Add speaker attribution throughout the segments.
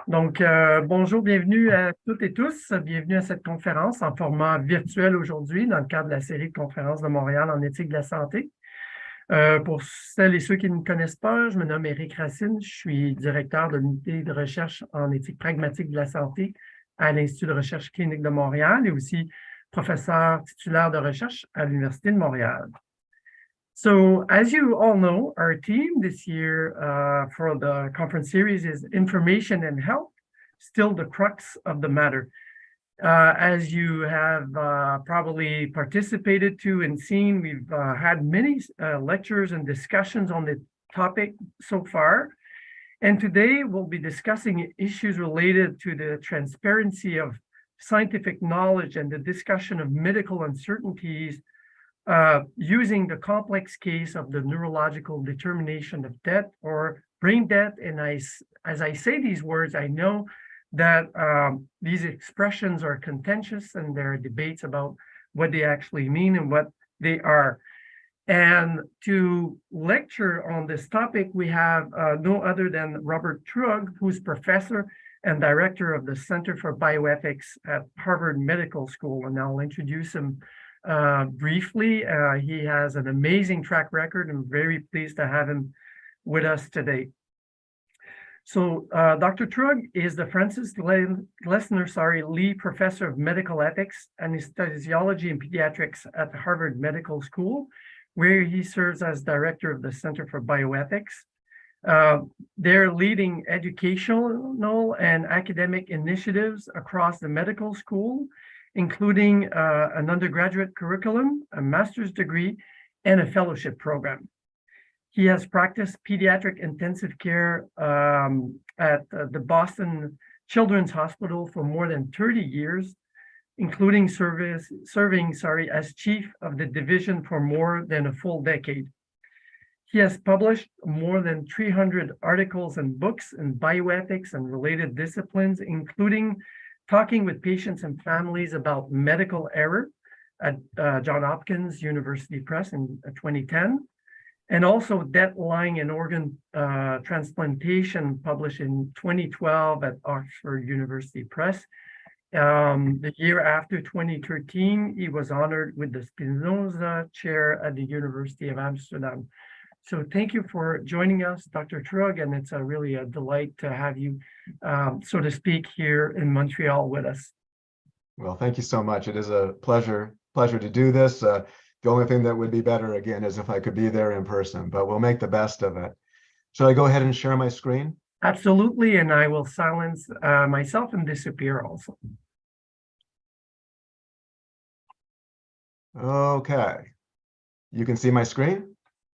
Speaker 1: Donc, bonjour, bienvenue à toutes et tous. Bienvenue à cette conférence en format virtuel aujourd'hui dans le cadre de la série de conférences de Montréal en éthique de la santé. Pour celles et ceux qui ne me connaissent pas, je me nomme Éric Racine. Je suis directeur de l'unité de recherche en éthique pragmatique de la santé à l'Institut de recherche clinique de Montréal et aussi professeur titulaire de recherche à l'Université de Montréal. So, as you all know, our theme this year for the conference series is Information and Health, Still the Crux of the Matter. As you have probably participated to and seen, we've had many lectures and discussions on the topic so far. And today we'll be discussing issues related to the transparency of scientific knowledge and the discussion of medical uncertainties using the complex case of the neurological determination of death or brain death. And as I say these words, I know that these expressions are contentious and there are debates about what they actually mean and what they are. And to lecture on this topic, we have no other than Robert Truog, who's professor and director of the Center for Bioethics at Harvard Medical School. And I'll introduce him briefly. He has an amazing track record. I'm very pleased to have him with us today. So Dr. Truog is the Francis Glessner, Lee Professor of Medical Ethics, Anaesthesiology and Pediatrics at the Harvard Medical School, where he serves as director of the Center for Bioethics. They're leading educational and academic initiatives across the medical school, including an undergraduate curriculum, a master's degree, and a fellowship program. He has practiced pediatric intensive care at the Boston Children's Hospital for more than 30 years, including serving as chief of the division for more than a full decade. He has published more than 300 articles and books in bioethics and related disciplines, including talking with patients and families about medical error at Johns Hopkins University Press in 2010, and also death, lying, and organ transplantation published in 2012 at Oxford University Press. The year after 2013, he was honored with the Spinoza Chair at the University of Amsterdam. So thank you for joining us, Dr. Truog, and it's really a delight to have you, so to speak, here in Montreal with us.
Speaker 2: Well, thank you so much. It is a pleasure to do this. The only thing that would be better, again, is if I could be there in person, but we'll make the best of it. Should I go ahead and share my screen?
Speaker 1: Absolutely, and I will silence myself and disappear also.
Speaker 2: Okay. You can see my screen?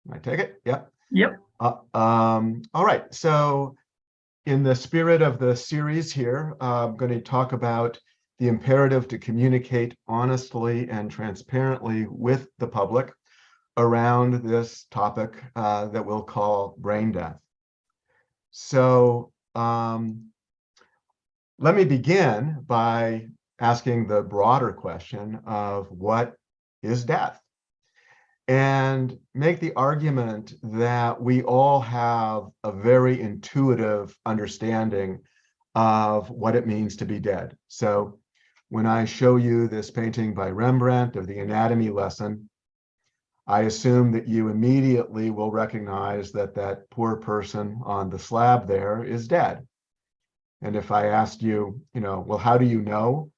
Speaker 2: I take it? Yep.
Speaker 1: Yep.
Speaker 2: All right. So in the spirit of the series here, I'm going to talk about the imperative to communicate honestly and transparently with the public around this topic that we'll call brain death. So let me begin by asking the broader question of what is death? And make the argument that we all have a very intuitive understanding of what it means to be dead. So when I show you this painting by Rembrandt of the anatomy lesson, I assume that you immediately will recognize that that poor person on the slab there is dead. And if I asked you, well, how do you know?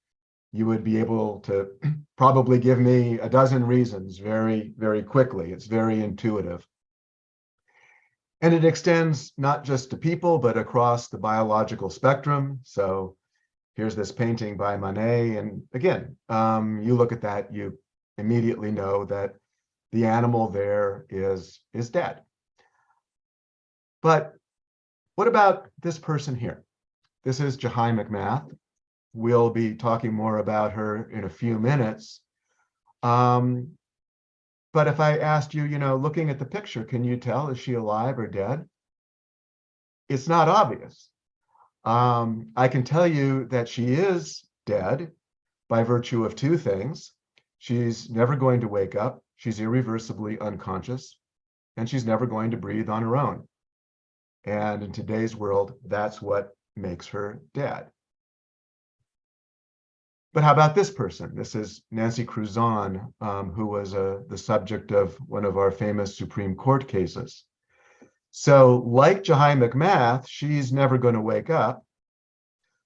Speaker 2: You would be able to probably give me a dozen reasons very, very quickly. It's very intuitive. And it extends not just to people, but across the biological spectrum. So here's this painting by Monet. And again, you look at that, you immediately know that the animal there is dead. But what about this person here? This is Jahi McMath. We'll be talking more about her in a few minutes. But if I asked you, looking at the picture, can you tell, is she alive or dead? It's not obvious. I can tell you that she is dead by virtue of two things. She's never going to wake up. She's irreversibly unconscious, and she's never going to breathe on her own. And in today's world, that's what makes her dead. But how about this person? This is Nancy Cruzon, who was the subject of one of our famous Supreme Court cases. So like Jahi McMath, she's never going to wake up.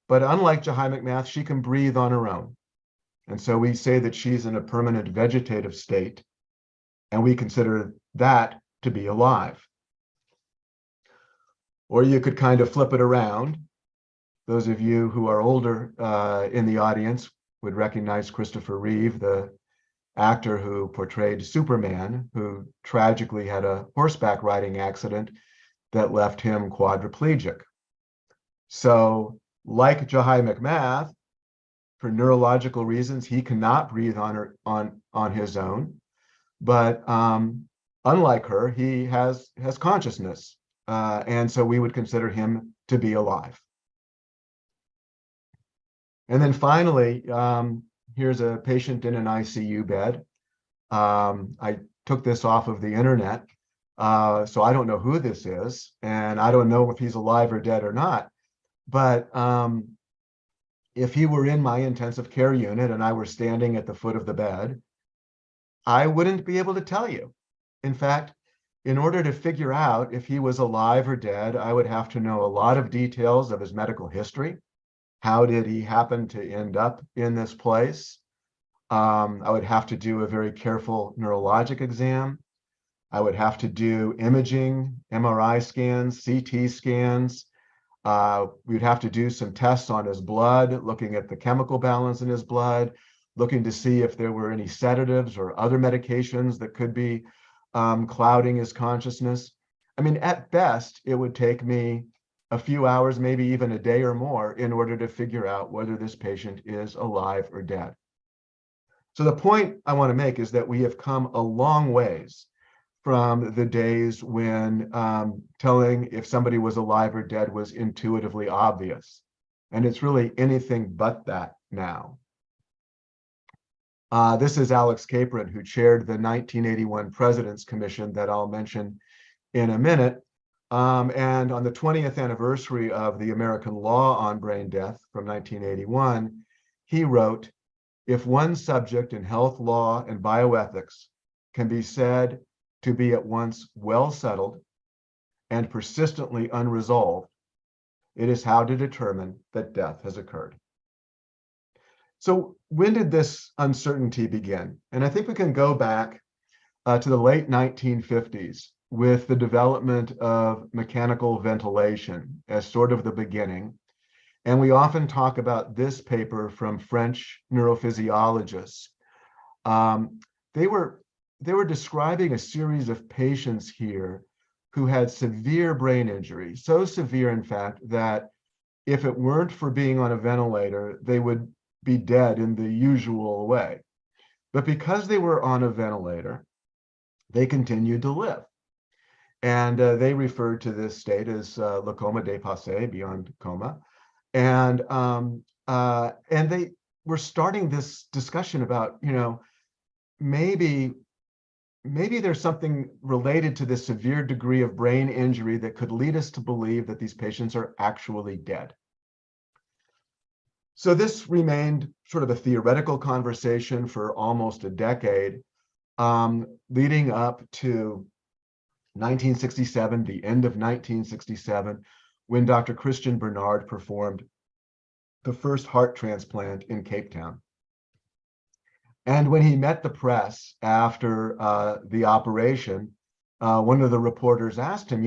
Speaker 2: But unlike Jahi McMath, she can breathe on her own. And so we say that she's in a permanent vegetative state, and we consider that to be alive. Or you could kind of flip it around. Those of you who are older in the audience would recognize Christopher Reeve, the actor who portrayed Superman, who tragically had a horseback riding accident that left him quadriplegic. So, like Jahi McMath, for neurological reasons, he cannot breathe on his own. But unlike her, he has consciousness. And so we would consider him to be alive. And then finally, here's a patient in an ICU bed. I took this off of the internet, so I don't know who this is, and I don't know if he's alive or dead or not. But if he were in my intensive care unit and I were standing at the foot of the bed, I wouldn't be able to tell you. In fact, in order to figure out if he was alive or dead, I would have to know a lot of details of his medical history. How did he happen to end up in this place? I would have to do a very careful neurologic exam. I would have to do imaging, MRI scans, CT scans. We'd have to do some tests on his blood, looking at the chemical balance in his blood, looking to see if there were any sedatives or other medications that could be clouding his consciousness. I mean, at best, it would take me a few hours, maybe even a day or more, in order to figure out whether this patient is alive or dead. So the point I want to make is that we have come a long ways from the days when telling if somebody was alive or dead was intuitively obvious. And it's really anything but that now. This is Alex Capron, who chaired the 1981 President's Commission that I'll mention in a minute. And on the 20th anniversary of the American Law on Brain Death from 1981, he wrote, "If one subject in health law and bioethics can be said to be at once well settled and persistently unresolved, it is how to determine that death has occurred." So when did this uncertainty begin? And I think we can go back to the late 1950s with the development of mechanical ventilation as sort of the beginning. And we often talk about this paper from French neurophysiologists. They were describing a series of patients here who had severe brain injury, so severe, in fact, that if it weren't for being on a ventilator, they would be dead in the usual way. But because they were on a ventilator, they continued to live. And they referred to this state as le coma dépassé, beyond coma. And they were starting this discussion about, maybe there's something related to this severe degree of brain injury that could lead us to believe that these patients are actually dead. So this remained sort of a theoretical conversation for almost a decade, leading up to 1967, the end of 1967, when Dr. Christian Bernard performed the first heart transplant in Cape Town. And when he met the press after the operation, one of the reporters asked him,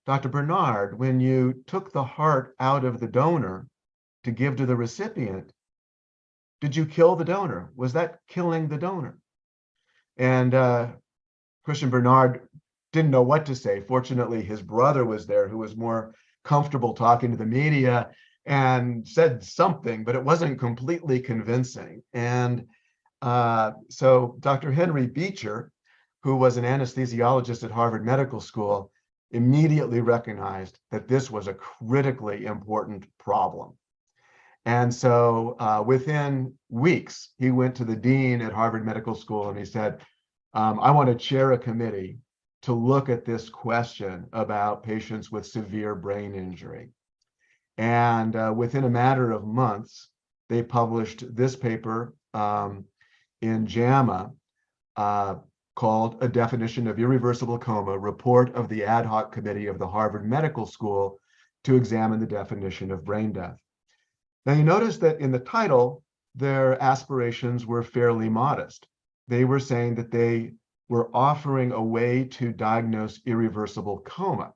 Speaker 2: Dr. Bernard, when you took the heart out of the donor to give to the recipient, did you kill the donor? Was that killing the donor? And Christian Bernard didn't know what to say. Fortunately, his brother was there, who was more comfortable talking to the media, and said something, but it wasn't completely convincing. And so Dr. Henry Beecher, who was an anesthesiologist at Harvard Medical School, immediately recognized that this was a critically important problem. And so within weeks, he went to the dean at Harvard Medical School and he said, I want to chair a committee to look at this question about patients with severe brain injury. And within a matter of months, they published this paper in JAMA called A Definition of Irreversible Coma, Report of the Ad Hoc Committee of the Harvard Medical School to examine the definition of brain death. Now you notice that in the title, their aspirations were fairly modest. They were saying that they were offering a way to diagnose irreversible coma.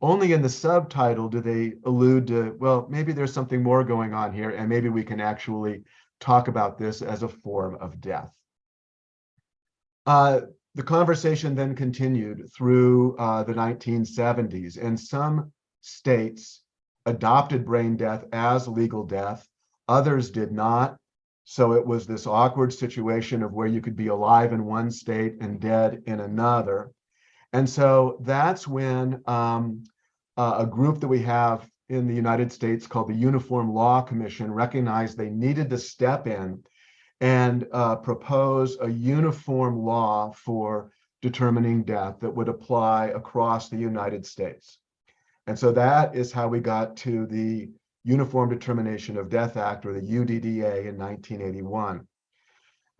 Speaker 2: Only in the subtitle do they allude to, well, maybe there's something more going on here, and maybe we can actually talk about this as a form of death. The conversation then continued through the 1970s, and some states adopted brain death as legal death. Others did not. So it was this awkward situation of where you could be alive in one state and dead in another. And so that's when a group that we have in the United States called the Uniform Law Commission recognized they needed to step in and propose a uniform law for determining death that would apply across the United States. And so that is how we got to the Uniform Determination of Death Act, or the UDDA, in 1981.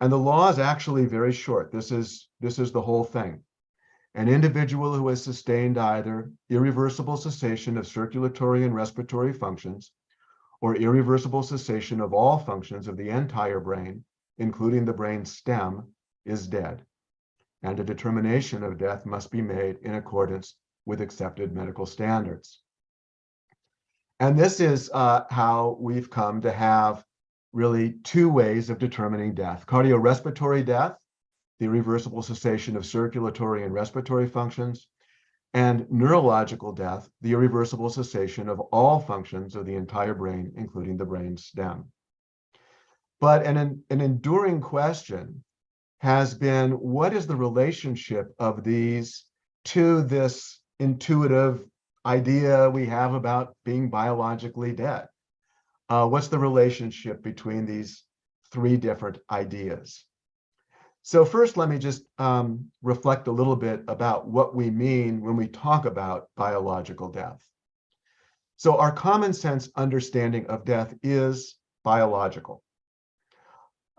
Speaker 2: And the law is actually very short. This is the whole thing. An individual who has sustained either irreversible cessation of circulatory and respiratory functions, or irreversible cessation of all functions of the entire brain, including the brain stem, is dead. And a determination of death must be made in accordance with accepted medical standards. And this is how we've come to have really two ways of determining death: cardiorespiratory death, the irreversible cessation of circulatory and respiratory functions, and neurological death, the irreversible cessation of all functions of the entire brain, including the brain stem. But an enduring question has been, what is the relationship of these to this intuitive idea we have about being biologically dead? What's the relationship between these three different ideas? So first, let me just reflect a little bit about what we mean when we talk about biological death. So our common sense understanding of death is biological.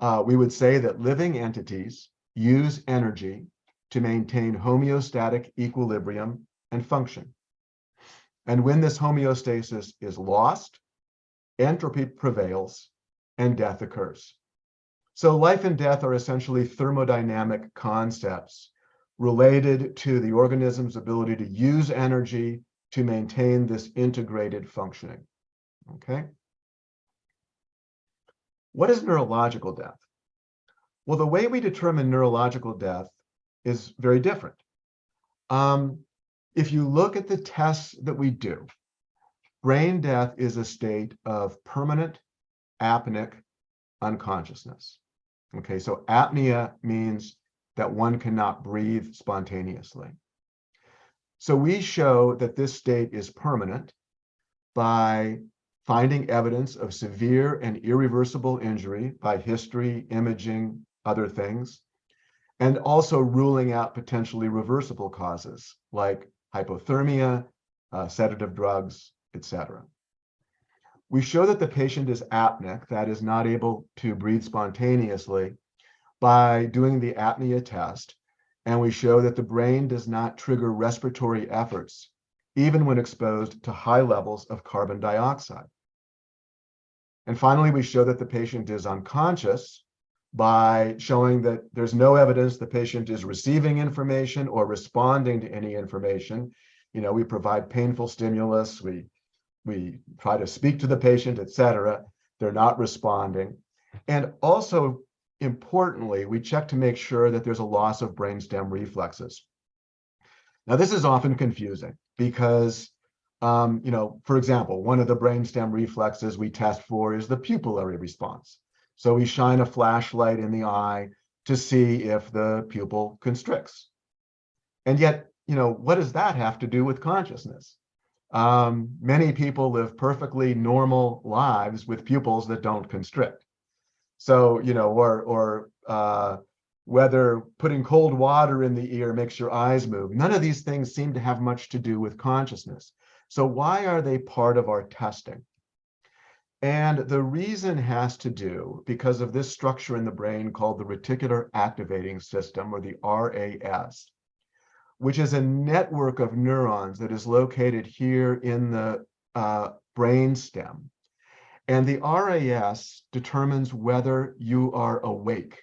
Speaker 2: We would say that living entities use energy to maintain homeostatic equilibrium and function. And when this homeostasis is lost, entropy prevails and death occurs. So life and death are essentially thermodynamic concepts related to the organism's ability to use energy to maintain this integrated functioning. Okay? What is neurological death? Well, the way we determine neurological death is very different. If you look at the tests that we do, brain death is a state of permanent apneic unconsciousness. Okay, so apnea means that one cannot breathe spontaneously. So we show that this state is permanent by finding evidence of severe and irreversible injury by history, imaging, other things, and also ruling out potentially reversible causes like hypothermia, sedative drugs, etc. We show that the patient is apneic, that is, not able to breathe spontaneously, by doing the apnea test, and we show that the brain does not trigger respiratory efforts, even when exposed to high levels of carbon dioxide. And finally, we show that the patient is unconscious by showing that there's no evidence the patient is receiving information or responding to any information. You know, we provide painful stimulus, we try to speak to the patient, etc. They're not responding. And also, importantly, we check to make sure that there's a loss of brainstem reflexes. Now, this is often confusing because, for example, one of the brainstem reflexes we test for is the pupillary response. So we shine a flashlight in the eye to see if the pupil constricts. And yet, what does that have to do with consciousness? Many people live perfectly normal lives with pupils that don't constrict. So, whether putting cold water in the ear makes your eyes move, none of these things seem to have much to do with consciousness. So why are they part of our testing? And the reason has to do because of this structure in the brain called the reticular activating system, or the RAS, which is a network of neurons that is located here in the brain stem. And the RAS determines whether you are awake.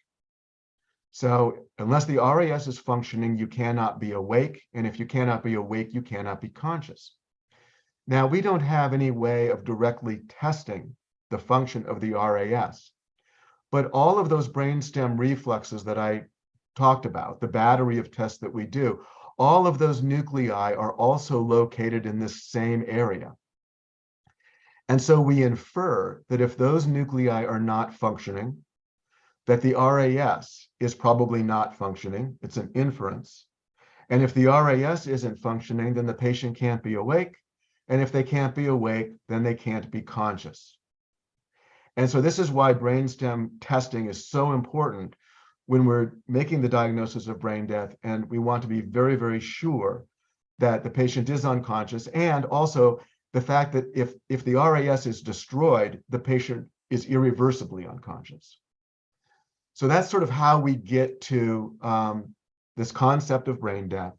Speaker 2: So unless the RAS is functioning, you cannot be awake. And if you cannot be awake, you cannot be conscious. Now, we don't have any way of directly testing the function of the RAS, but all of those brainstem reflexes that I talked about, the battery of tests that we do, all of those nuclei are also located in this same area. And so we infer that if those nuclei are not functioning, that the RAS is probably not functioning. It's an inference. And if the RAS isn't functioning, then the patient can't be awake. And if they can't be awake, then they can't be conscious. And so this is why brainstem testing is so important when we're making the diagnosis of brain death. And we want to be very, very sure that the patient is unconscious. And also the fact that if the RAS is destroyed, the patient is irreversibly unconscious. So that's sort of how we get to this concept of brain death,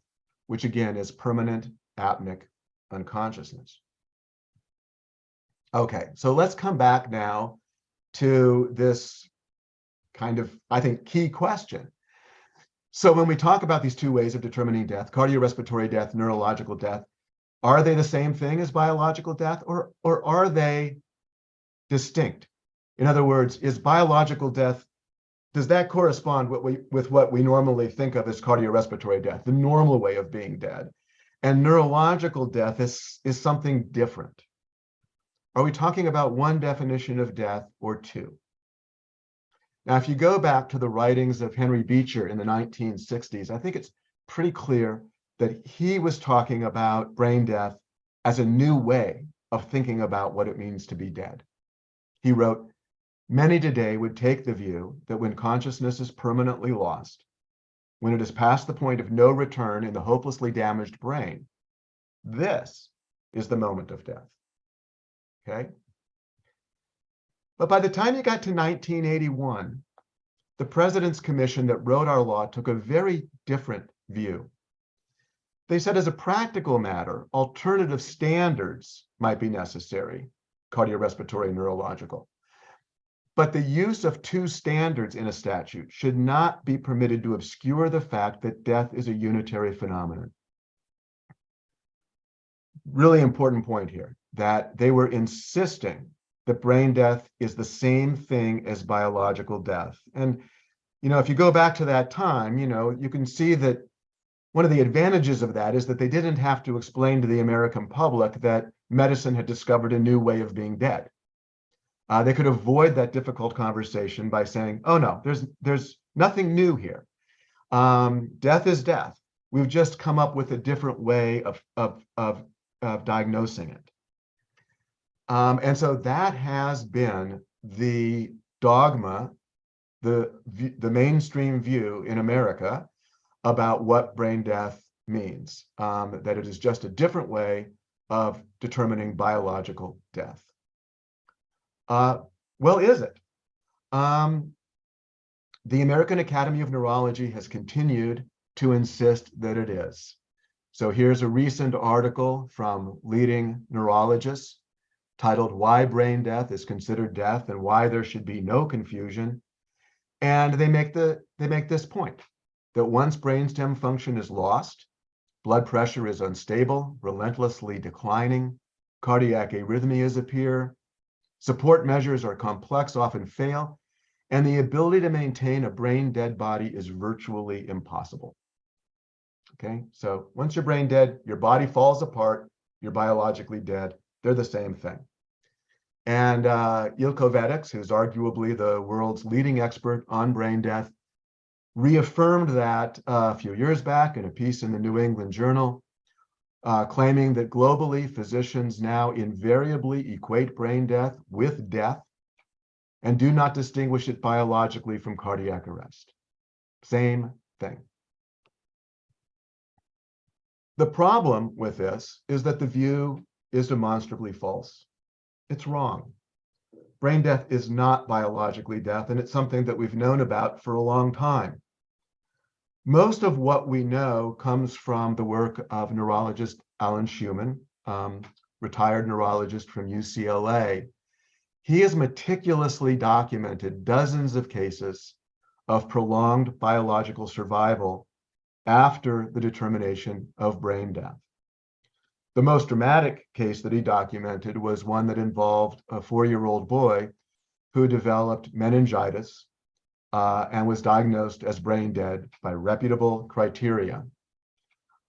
Speaker 2: which again is permanent apneic unconsciousness. Okay, so let's come back now to this kind of, I think, key question. So when we talk about these two ways of determining death, cardiorespiratory death, neurological death, are they the same thing as biological death, or are they distinct? In other words, is biological death, does that correspond with what we normally think of as cardiorespiratory death, the normal way of being dead? And neurological death is something different. Are we talking about one definition of death or two? Now, if you go back to the writings of Henry Beecher in the 1960s, I think it's pretty clear that he was talking about brain death as a new way of thinking about what it means to be dead. He wrote, "Many today would take the view that when consciousness is permanently lost, when it has passed the point of no return in the hopelessly damaged brain, this is the moment of death." Okay? But by the time you got to 1981, the President's Commission that wrote our law took a very different view. They said, as a practical matter, alternative standards might be necessary, cardiorespiratory and neurological. But the use of two standards in a statute should not be permitted to obscure the fact that death is a unitary phenomenon. Really important point here, that they were insisting that brain death is the same thing as biological death. And, if you go back to that time, you can see that one of the advantages of that is that they didn't have to explain to the American public that medicine had discovered a new way of being dead. They could avoid that difficult conversation by saying, oh no, there's nothing new here. Death is death. We've just come up with a different way of diagnosing it. And so that has been the dogma, the mainstream view in America about what brain death means, that it is just a different way of determining biological death. Well, is it? The American Academy of Neurology has continued to insist that it is. So here's a recent article from leading neurologists titled "Why Brain Death is Considered Death and Why There Should Be No Confusion." And they make this point, that once brainstem function is lost, blood pressure is unstable, relentlessly declining, cardiac arrhythmias appear, support measures are complex, often fail, and the ability to maintain a brain dead body is virtually impossible. Okay, so once you're brain dead, your body falls apart, you're biologically dead. They're the same thing. And Bioethics, who's arguably the world's leading expert on brain death, reaffirmed that a few years back in a piece in the New England Journal, claiming that globally physicians now invariably equate brain death with death and do not distinguish it biologically from cardiac arrest. Same thing. The problem with this is that the view is demonstrably false. It's wrong. Brain death is not biologically death, and it's something that we've known about for a long time. Most of what we know comes from the work of neurologist Alan Schumann, retired neurologist from UCLA. He has meticulously documented dozens of cases of prolonged biological survival after the determination of brain death. The most dramatic case that he documented was one that involved a 4-year-old boy who developed meningitis and was diagnosed as brain dead by reputable criteria.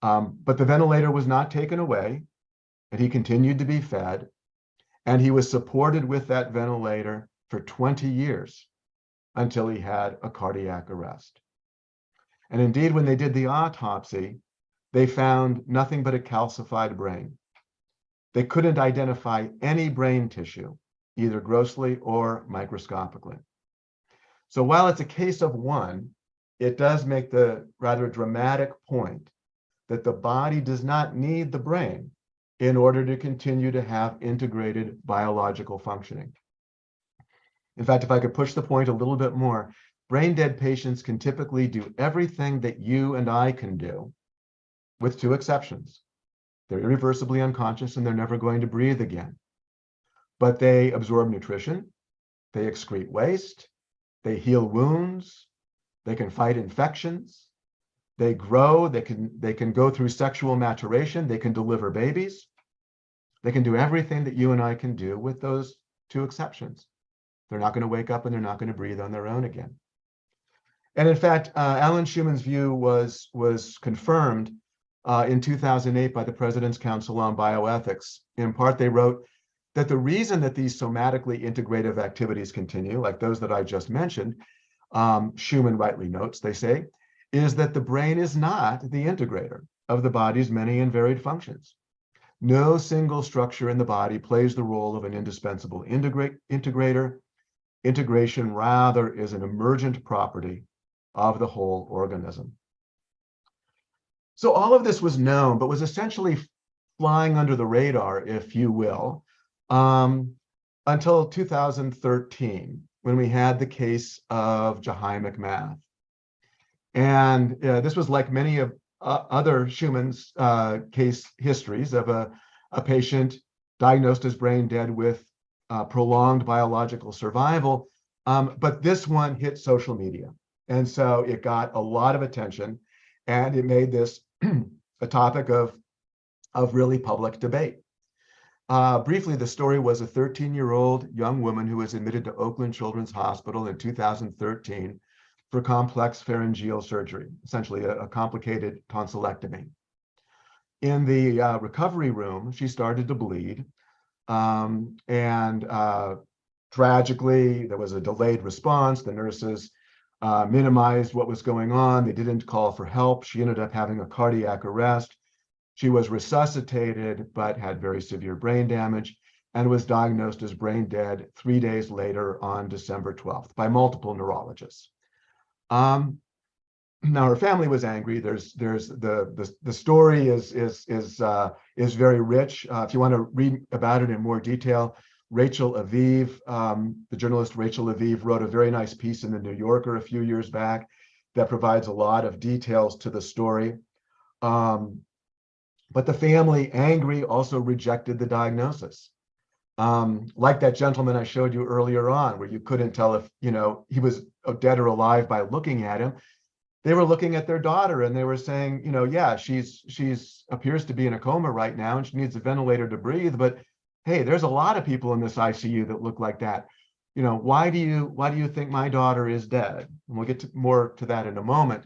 Speaker 2: But the ventilator was not taken away, and he continued to be fed, and he was supported with that ventilator for 20 years until he had a cardiac arrest. And indeed, when they did the autopsy, they found nothing but a calcified brain. They couldn't identify any brain tissue, either grossly or microscopically. So while it's a case of one, it does make the rather dramatic point that the body does not need the brain in order to continue to have integrated biological functioning. In fact, if I could push the point a little bit more, brain dead patients can typically do everything that you and I can do, with 2 exceptions. They're irreversibly unconscious and they're never going to breathe again. But they absorb nutrition, they excrete waste, they heal wounds, they can fight infections, they grow, they can go through sexual maturation, they can deliver babies. They can do everything that you and I can do with those 2 exceptions. They're not going to wake up and they're not going to breathe on their own again. And in fact, Alan Schumann's view was confirmed in 2008 by the President's Council on Bioethics. In part, they wrote that the reason that these somatically integrative activities continue, like those that I just mentioned, Schumann rightly notes, they say, is that the brain is not the integrator of the body's many and varied functions. No single structure in the body plays the role of an indispensable integrator. Integration rather is an emergent property of the whole organism. So all of this was known, but was essentially flying under the radar, if you will, until 2013, when we had the case of Jahi McMath. And this was like many of other Schumann's case histories of a patient diagnosed as brain dead with prolonged biological survival. But this one hit social media. And so it got a lot of attention, and it made this a topic of really public debate. Briefly, the story was a 13-year-old young woman who was admitted to Oakland Children's Hospital in 2013 for complex pharyngeal surgery, essentially a complicated tonsillectomy. In the recovery room, she started to bleed, and tragically, there was a delayed response. The nurses minimized what was going on. They didn't call for help. She ended up having a cardiac arrest. She was resuscitated, but had very severe brain damage and was diagnosed as brain dead 3 days later on December 12th by multiple neurologists. Now her family was angry. There's the story is very rich. If you want to read about it in more detail, Rachel Aviv, the journalist Rachel Aviv, wrote a very nice piece in the New Yorker a few years back that provides a lot of details to the story. But the family, angry, also rejected the diagnosis. Like that gentleman I showed you earlier on, where you couldn't tell if he was dead or alive by looking at him. They were looking at their daughter and they were saying, yeah, she's appears to be in a coma right now and she needs a ventilator to breathe. But hey, there's a lot of people in this ICU that look like that. Why do you think my daughter is dead? And we'll get more to that in a moment.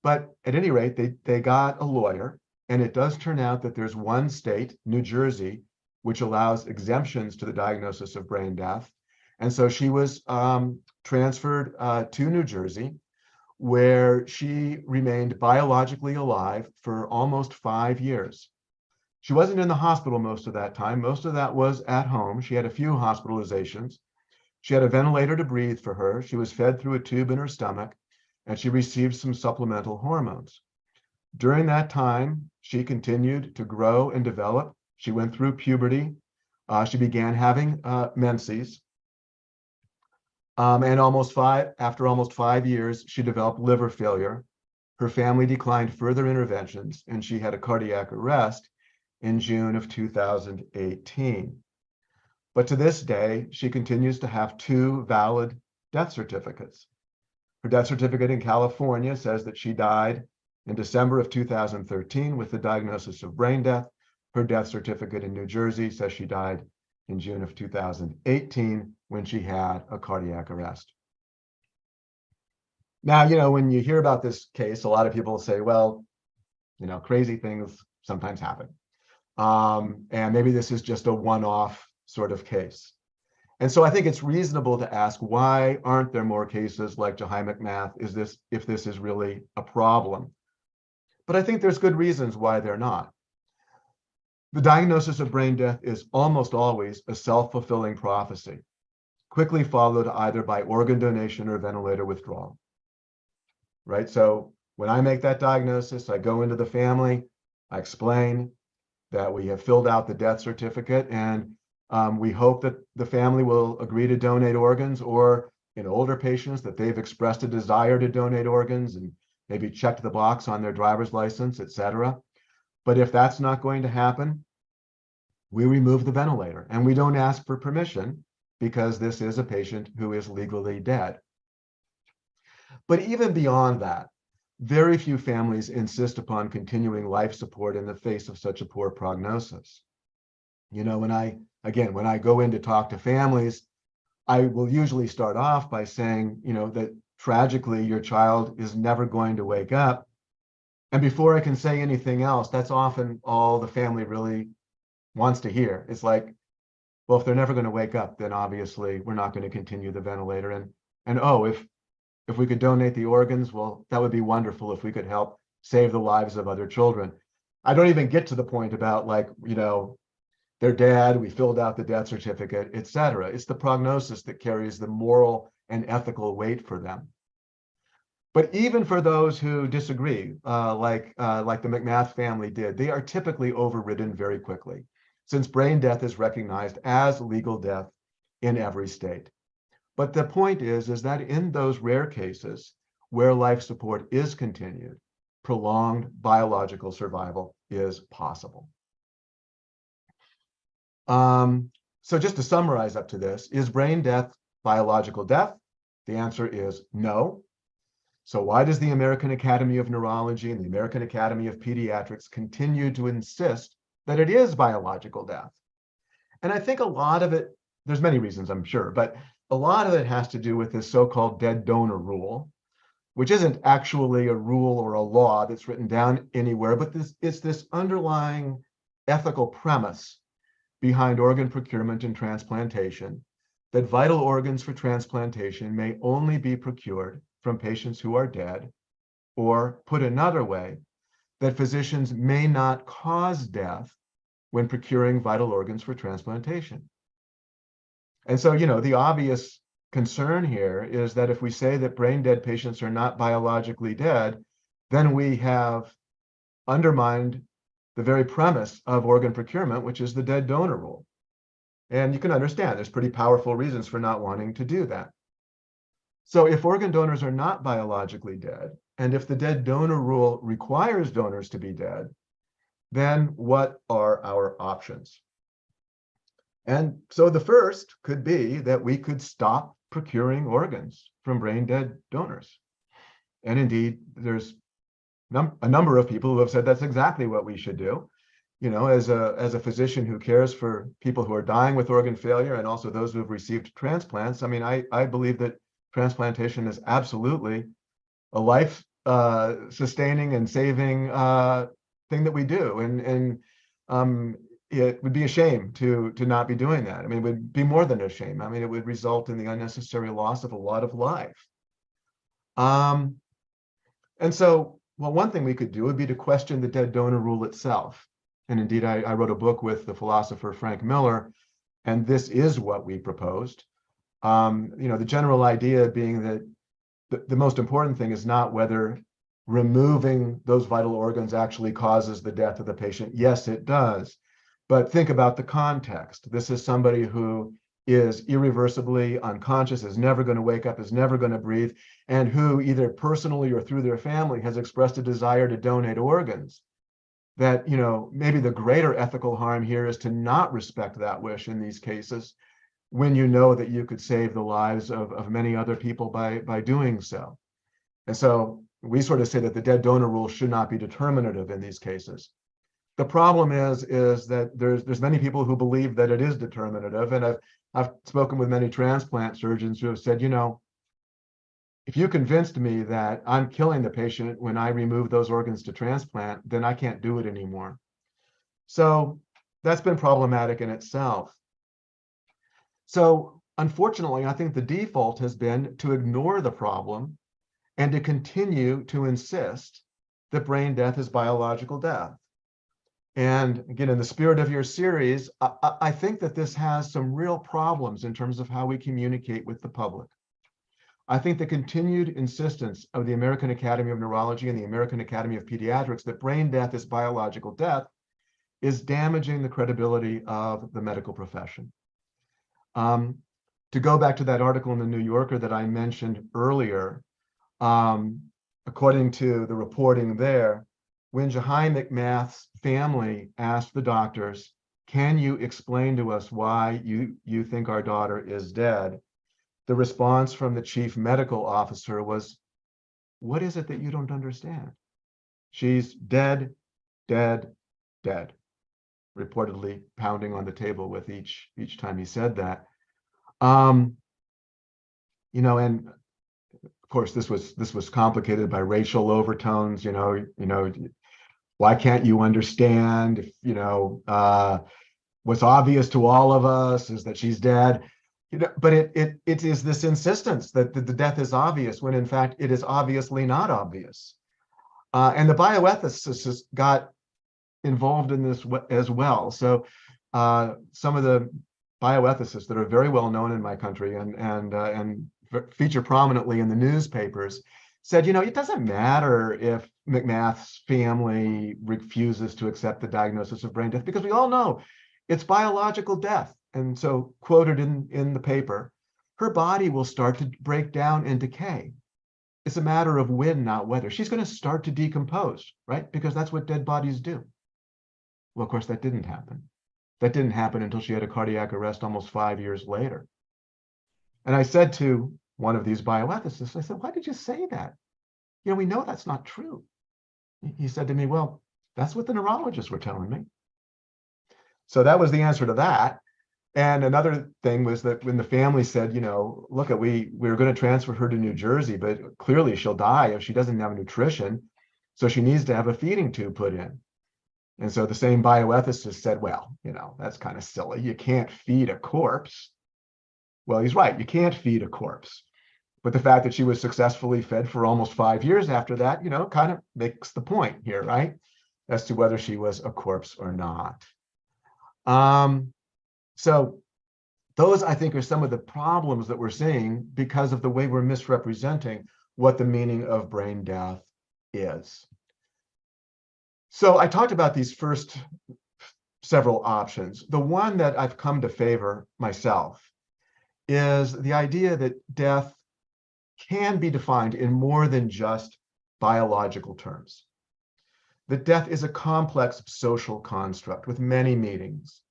Speaker 2: But at any rate, they got a lawyer, and it does turn out that there's one state, New Jersey, which allows exemptions to the diagnosis of brain death. And so she was transferred to New Jersey, where she remained biologically alive for almost 5 years. She wasn't in the hospital most of that time. Most of that was at home. She had a few hospitalizations. She had a ventilator to breathe for her. She was fed through a tube in her stomach, and she received some supplemental hormones. During that time, she continued to grow and develop. She went through puberty. She began having menses. And after almost 5 years, she developed liver failure. Her family declined further interventions, and she had a cardiac arrest in June of 2018. But to this day, she continues to have 2 valid death certificates. Her death certificate in California says that she died in December of 2013 with the diagnosis of brain death. Her death certificate in New Jersey says she died in June of 2018 when she had a cardiac arrest. Now, when you hear about this case, a lot of people say, well, crazy things sometimes happen. And maybe this is just a one-off sort of case. And so I think it's reasonable to ask, why aren't there more cases like Jahi McMath if this is really a problem? But I think there's good reasons why they're not. The diagnosis of brain death is almost always a self-fulfilling prophecy, quickly followed either by organ donation or ventilator withdrawal. Right? So when I make that diagnosis, I go into the family, I explain that we have filled out the death certificate, and we hope that the family will agree to donate organs, or in older patients that they've expressed a desire to donate organs and maybe checked the box on their driver's license, etc. But if that's not going to happen, we remove the ventilator, and we don't ask for permission because this is a patient who is legally dead. But even beyond that, very few families insist upon continuing life support in the face of such a poor prognosis. When I go in to talk to families, I will usually start off by saying, that tragically your child is never going to wake up. And before I can say anything else, that's often all the family really wants to hear. It's like, well, if they're never going to wake up, then obviously we're not going to continue the ventilator. And oh, if we could donate the organs, well, that would be wonderful if we could help save the lives of other children. I don't even get to the point about they're dead, we filled out the death certificate, etc. It's the prognosis that carries the moral and ethical weight for them. But even for those who disagree, like the McMath family did, they are typically overridden very quickly, since brain death is recognized as legal death in every state. But the point is that in those rare cases where life support is continued, prolonged biological survival is possible. So just to summarize up to this, is brain death biological death? The answer is no. So why does the American Academy of Neurology and the American Academy of Pediatrics continue to insist that it is biological death? And I think a lot of it, there's many reasons, I'm sure, but a lot of it has to do with this so-called dead donor rule, which isn't actually a rule or a law that's written down anywhere, but it's this underlying ethical premise behind organ procurement and transplantation, that vital organs for transplantation may only be procured from patients who are dead, or put another way, that physicians may not cause death when procuring vital organs for transplantation. And so, the obvious concern here is that if we say that brain dead patients are not biologically dead, then we have undermined the very premise of organ procurement, which is the dead donor rule. And you can understand there's pretty powerful reasons for not wanting to do that. So if organ donors are not biologically dead, and if the dead donor rule requires donors to be dead, then what are our options? And so the first could be that we could stop procuring organs from brain dead donors. And indeed, there's a number of people who have said that's exactly what we should do. As a physician who cares for people who are dying with organ failure and also those who have received transplants, I believe that transplantation is absolutely a life sustaining and saving thing that we do. And it would be a shame to not be doing that. It would be more than a shame. It would result in the unnecessary loss of a lot of life. And so, well, one thing we could do would be to question the dead donor rule itself. And indeed, I wrote a book with the philosopher Frank Miller, and this is what we proposed. The general idea being that the most important thing is not whether removing those vital organs actually causes the death of the patient. Yes, it does. But think about the context. This is somebody who is irreversibly unconscious, is never going to wake up, is never going to breathe, and who either personally or through their family has expressed a desire to donate organs. That, maybe the greater ethical harm here is to not respect that wish in these cases, when you know that you could save the lives of many other people by doing so. And so we sort of say that the dead donor rule should not be determinative in these cases. The problem is that there's many people who believe that it is determinative, and I've spoken with many transplant surgeons who have said, if you convinced me that I'm killing the patient when I remove those organs to transplant, then I can't do it anymore. So that's been problematic in itself. So unfortunately, I think the default has been to ignore the problem and to continue to insist that brain death is biological death. And again, in the spirit of your series, I think that this has some real problems in terms of how we communicate with the public. I think the continued insistence of the American Academy of Neurology and the American Academy of Pediatrics that brain death is biological death is damaging the credibility of the medical profession. To go back to that article in the New Yorker that I mentioned earlier, according to the reporting there, when Jahi McMath's family asked the doctors, "Can you explain to us why you think our daughter is dead?" the response from the chief medical officer was, "What is it that you don't understand? She's dead, dead, dead," reportedly pounding on the table with each time he said that. And of course, this was complicated by racial overtones. Why can't you understand? If what's obvious to all of us is that she's dead. But it is this insistence that the death is obvious when in fact it is obviously not obvious. And the bioethicists got involved in this as well. So some of the bioethicists that are very well known in my country and feature prominently in the newspapers said, it doesn't matter if McMath's family refuses to accept the diagnosis of brain death, because we all know it's biological death. And so, quoted in the paper, her body will start to break down and decay. It's a matter of when, not whether. She's going to start to decompose, right? Because that's what dead bodies do. Well, of course, that didn't happen. That didn't happen until she had a cardiac arrest almost 5 years later. And I said to one of these bioethicists, I said, "Why did you say that? We know that's not true." He said to me, "Well, that's what the neurologists were telling me." So that was the answer to that. And another thing was that when the family said, look, we're going to transfer her to New Jersey, but clearly she'll die if she doesn't have nutrition. So she needs to have a feeding tube put in. And so the same bioethicist said, well, that's kind of silly. You can't feed a corpse. Well, he's right. You can't feed a corpse. But the fact that she was successfully fed for almost 5 years after that, kind of makes the point here, right? As to whether she was a corpse or not. So those, I think, are some of the problems that we're seeing because of the way we're misrepresenting what the meaning of brain death is. So I talked about these first several options. The one that I've come to favor myself is the idea that death can be defined in more than just biological terms. That death is a complex social construct with many meanings: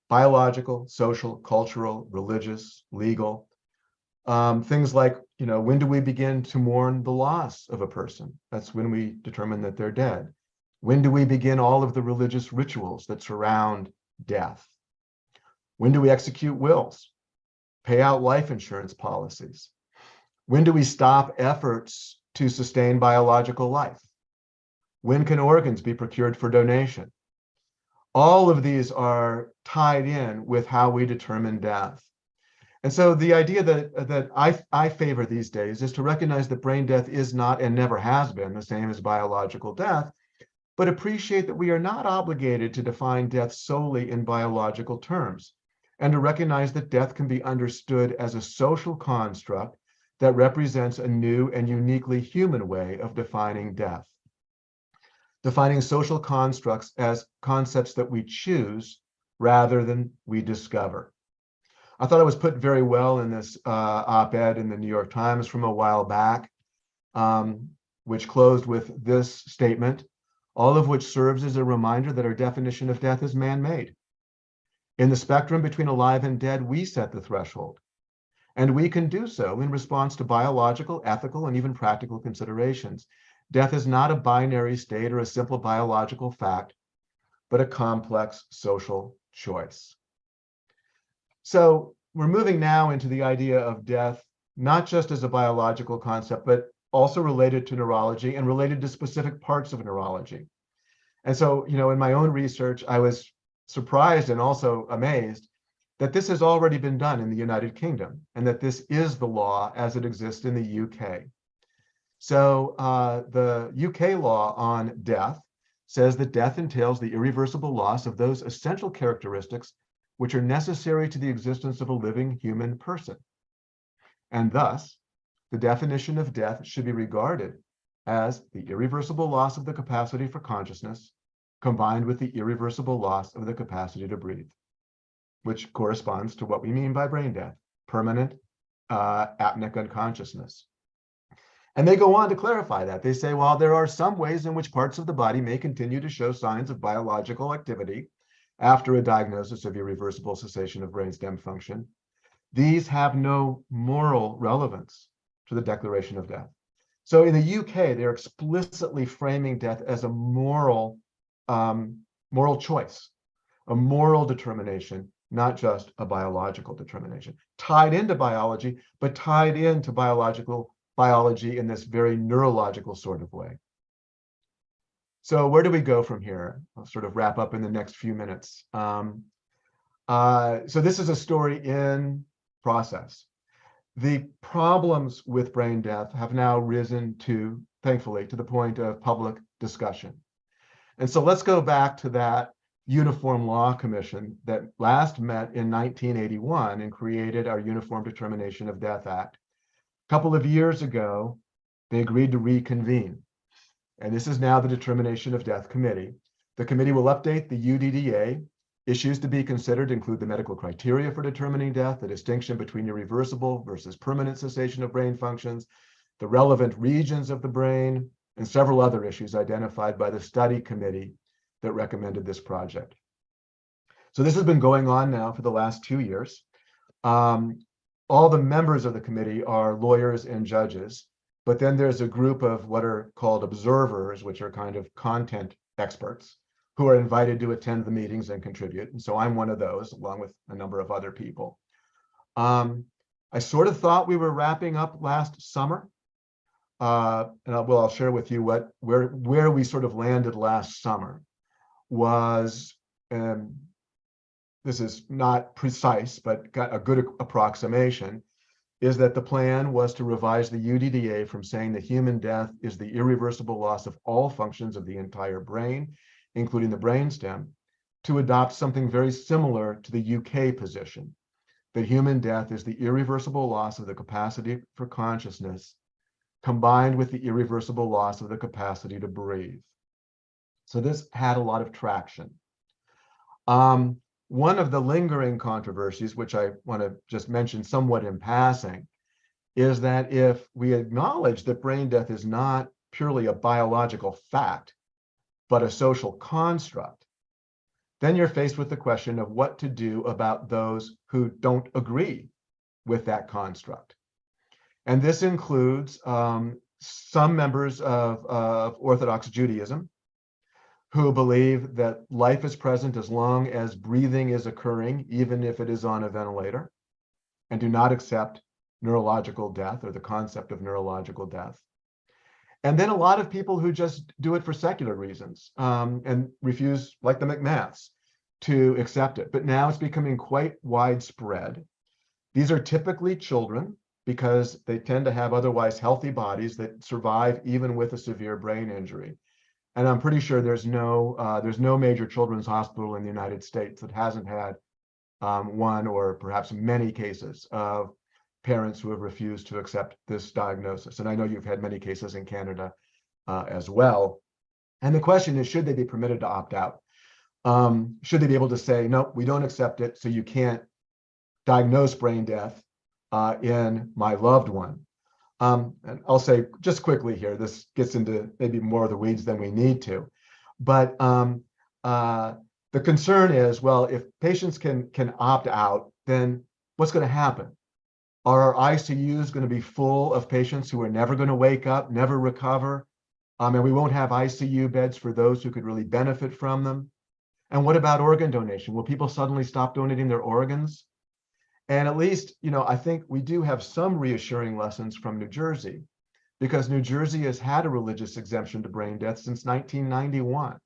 Speaker 2: biological, social, cultural, religious, legal. Things like, when do we begin to mourn the loss of a person? That's when we determine that they're dead. When do we begin all of the religious rituals that surround death? When do we execute wills, pay out life insurance policies? When do we stop efforts to sustain biological life? When can organs be procured for donation? All of these are tied in with how we determine death. And so the idea that I favor these days is to recognize that brain death is not and never has been the same as biological death, but appreciate that we are not obligated to define death solely in biological terms, and to recognize that death can be understood as a social construct that represents a new and uniquely human way of defining death. Defining social constructs as concepts that we choose rather than we discover. I thought it was put very well in this op-ed in the New York Times from a while back, which closed with this statement, all of which serves as a reminder that our definition of death is man-made. In the spectrum between alive and dead, we set the threshold, and we can do so in response to biological, ethical, and even practical considerations. Death is not a binary state or a simple biological fact, but a complex social choice. So we're moving now into the idea of death, not just as a biological concept, but also related to neurology and related to specific parts of neurology. And so, in my own research, I was surprised and also amazed that this has already been done in the United Kingdom, and that this is the law as it exists in the UK. So the UK law on death says that death entails the irreversible loss of those essential characteristics which are necessary to the existence of a living human person. And thus, the definition of death should be regarded as the irreversible loss of the capacity for consciousness combined with the irreversible loss of the capacity to breathe, which corresponds to what we mean by brain death, permanent apneic unconsciousness. And they go on to clarify that. They say, while there are some ways in which parts of the body may continue to show signs of biological activity after a diagnosis of irreversible cessation of brainstem function, these have no moral relevance to the declaration of death. So in the UK, they're explicitly framing death as a moral choice, a moral determination, not just a biological determination, tied into biology, but tied into biology in this very neurological sort of way. So where do we go from here? I'll sort of wrap up in the next few minutes. So this is a story in process. The problems with brain death have now risen to, thankfully, to the point of public discussion. And so let's go back to that Uniform Law Commission that last met in 1981 and created our Uniform Determination of Death Act. A couple of years ago, they agreed to reconvene. And this is now the Determination of Death Committee. The committee will update the UDDA. Issues to be considered include the medical criteria for determining death, the distinction between irreversible versus permanent cessation of brain functions, the relevant regions of the brain, and several other issues identified by the study committee that recommended this project. So this has been going on now for the last 2 years. All the members of the committee are lawyers and judges, but then there's a group of what are called observers, which are kind of content experts, who are invited to attend the meetings and contribute. And so I'm one of those, along with a number of other people. I sort of thought we were wrapping up last summer. And I'll share with you where we sort of landed last summer was, this is not precise, but got a good approximation, is that the plan was to revise the UDDA from saying that human death is the irreversible loss of all functions of the entire brain, including the brainstem, to adopt something very similar to the UK position, that human death is the irreversible loss of the capacity for consciousness, combined with the irreversible loss of the capacity to breathe. So this had a lot of traction. One of the lingering controversies, which I want to just mention somewhat in passing, is that if we acknowledge that brain death is not purely a biological fact, but a social construct, then you're faced with the question of what to do about those who don't agree with that construct. And this includes some members of Orthodox Judaism who believe that life is present as long as breathing is occurring, even if it is on a ventilator, and do not accept neurological death or the concept of neurological death. And then a lot of people who just do it for secular reasons and refuse, like the McMaths, to accept it. But now it's becoming quite widespread. These are typically children because they tend to have otherwise healthy bodies that survive even with a severe brain injury. And I'm pretty sure there's no major children's hospital in the United States that hasn't had one or perhaps many cases of parents who have refused to accept this diagnosis. And I know you've had many cases in Canada as well. And the question is, should they be permitted to opt out? should they be able to say, no, we don't accept it, so you can't diagnose brain death in my loved one? And I'll say just quickly here, this gets into maybe more of the weeds than we need to, but the concern is, well, if patients can opt out, then what's going to happen? Are our ICUs going to be full of patients who are never going to wake up, never recover? And we won't have ICU beds for those who could really benefit from them. And what about organ donation? Will people suddenly stop donating their organs? And at least, I think we do have some reassuring lessons from New Jersey, because New Jersey has had a religious exemption to brain death since 1991.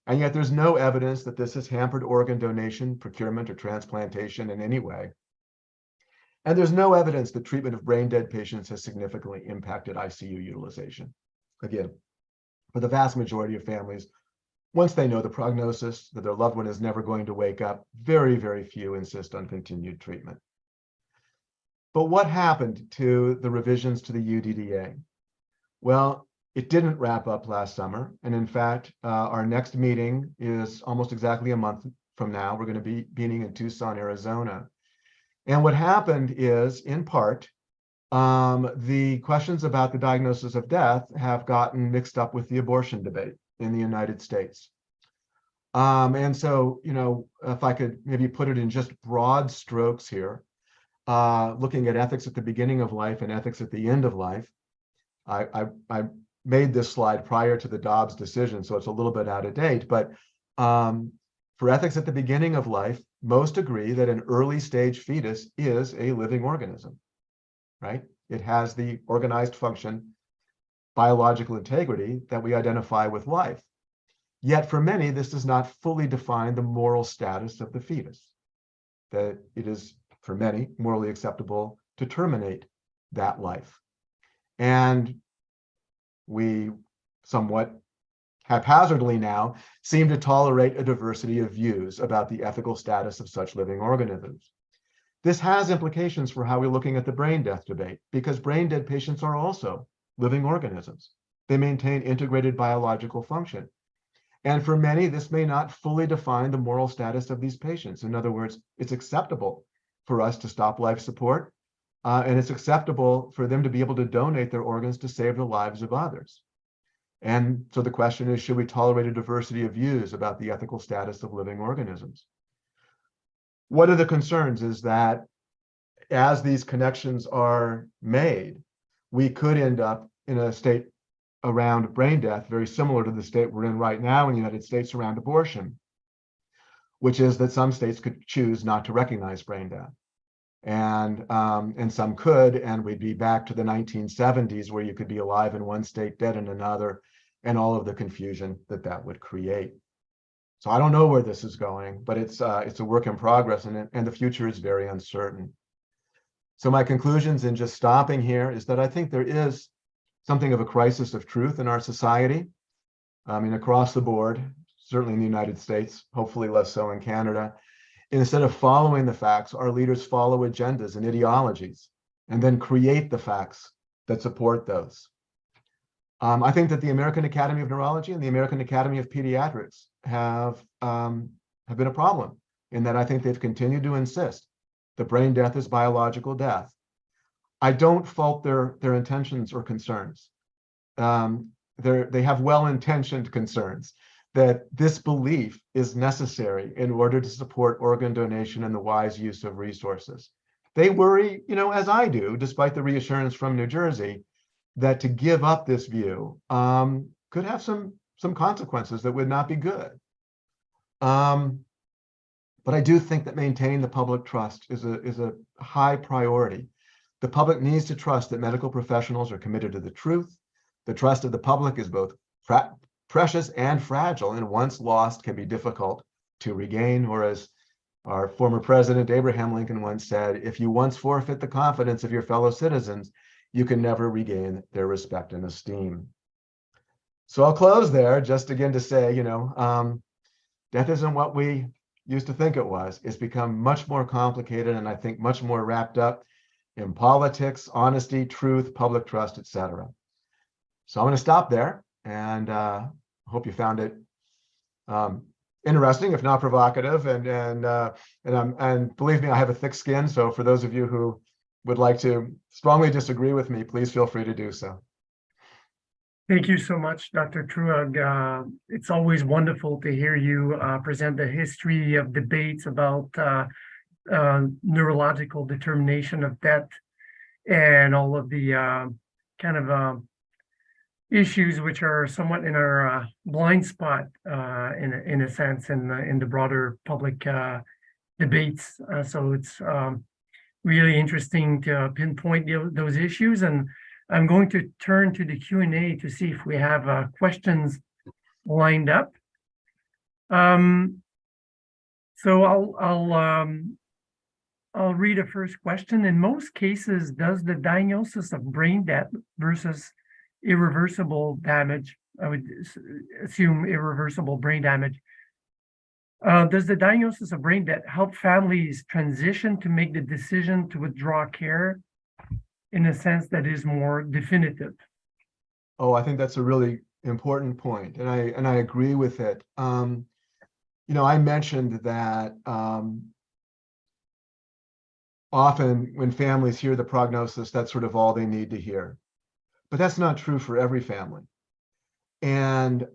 Speaker 2: And yet there's no evidence that this has hampered organ donation, procurement, or transplantation in any way. And there's no evidence that treatment of brain dead patients has significantly impacted ICU utilization. Again, for the vast majority of families, once they know the prognosis that their loved one is never going to wake up, very, very few insist on continued treatment. But what happened to the revisions to the UDDA? Well, it didn't wrap up last summer. And in fact, our next meeting is almost exactly a month from now. We're going to be meeting in Tucson, Arizona. And what happened is, in part, the questions about the diagnosis of death have gotten mixed up with the abortion debate in the United States. And so, if I could maybe put it in just broad strokes here, looking at ethics at the beginning of life and ethics at the end of life, I made this slide prior to the Dobbs decision, so it's a little bit out of date, but for ethics at the beginning of life, most agree that an early stage fetus is a living organism, right? It has the organized function, biological integrity that we identify with life. Yet for many, this does not fully define the moral status of the fetus, that it is, for many, morally acceptable to terminate that life. And we somewhat haphazardly now seem to tolerate a diversity of views about the ethical status of such living organisms. This has implications for how we're looking at the brain death debate, because brain dead patients are also living organisms. They maintain integrated biological function. And for many, this may not fully define the moral status of these patients. In other words, it's acceptable for us to stop life support, and it's acceptable for them to be able to donate their organs to save the lives of others. And so the question is, should we tolerate a diversity of views about the ethical status of living organisms? One of the concerns is that as these connections are made, we could end up in a state around brain death very similar to the state we're in right now in the United States around abortion, which is that some states could choose not to recognize brain death. And some could, and we'd be back to the 1970s where you could be alive in one state, dead in another, and all of the confusion that would create. So I don't know where this is going, but it's a work in progress, and the future is very uncertain. So my conclusions in just stopping here is that I think there is something of a crisis of truth in our society. I mean, across the board, certainly in the United States, hopefully less so in Canada. Instead of following the facts, our leaders follow agendas and ideologies, and then create the facts that support those. I think that the American Academy of Neurology and the American Academy of Pediatrics have been a problem, in that I think they've continued to insist that brain death is biological death. I don't fault their intentions or concerns. They have well-intentioned concerns that this belief is necessary in order to support organ donation and the wise use of resources. They worry, as I do, despite the reassurance from New Jersey, that to give up this view could have some consequences that would not be good. But I do think that maintaining the public trust is a high priority. The public needs to trust that medical professionals are committed to the truth. The trust of the public is both precious and fragile, and once lost can be difficult to regain. Or as our former president Abraham Lincoln once said, if you once forfeit the confidence of your fellow citizens, you can never regain their respect and esteem. So I'll close there, just again to say, death isn't what we used to think it was. It's become much more complicated, and I think much more wrapped up in politics, honesty, truth, public trust, etc. So I'm going to stop there, and hope you found it interesting, if not provocative, and believe me, I have a thick skin. So for those of you who would like to strongly disagree with me, please feel free to do so.
Speaker 1: Thank you so much, Dr. Truog. It's always wonderful to hear you present the history of debates about neurological determination of death and all of the kind of issues which are somewhat in our blind spot in a sense in the broader public debates. So it's really interesting to pinpoint those issues, and I'm going to turn to the Q&A to see if we have questions lined up. So I'll read a first question. In most cases, does the diagnosis of brain death versus irreversible damage, I would assume irreversible brain damage, does the diagnosis of brain death help families transition to make the decision to withdraw care in a sense that is more definitive?
Speaker 2: Oh, I think that's a really important point, and I agree with it. I mentioned that often when families hear the prognosis, that's sort of all they need to hear. But that's not true for every family. And